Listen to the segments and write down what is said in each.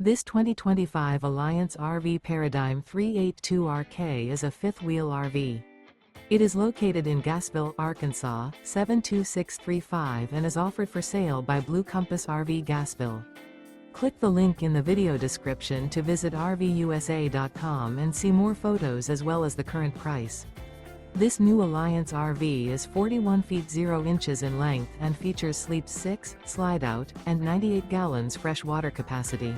This 2025 Alliance RV Paradigm 382RK is a fifth-wheel RV. It is located in Gassville, Arkansas, 72635 and is offered for sale by Blue Compass RV Gassville. Click the link in the video description to visit RVUSA.com and see more photos as well as the current price. This new Alliance RV is 41 feet 0 inches in length and features sleep 6, slide-out, and 98 gallons fresh water capacity.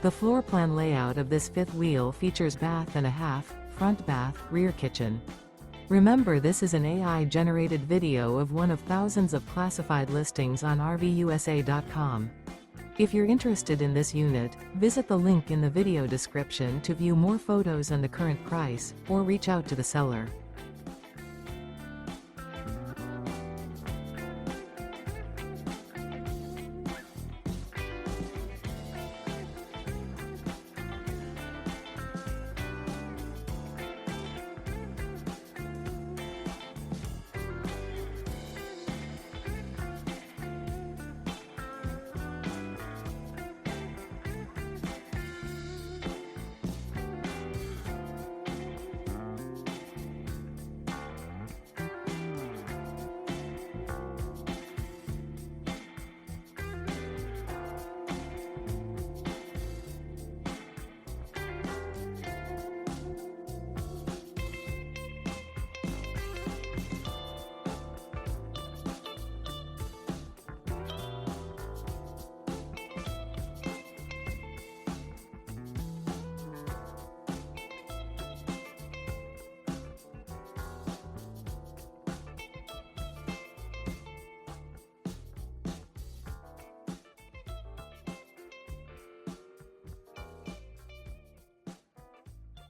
The floor plan layout of this fifth wheel features bath and a half, front bath, rear kitchen. Remember, this is an AI-generated video of one of thousands of classified listings on RVUSA.com. If you're interested in this unit, visit the link in the video description to view more photos and the current price, or reach out to the seller.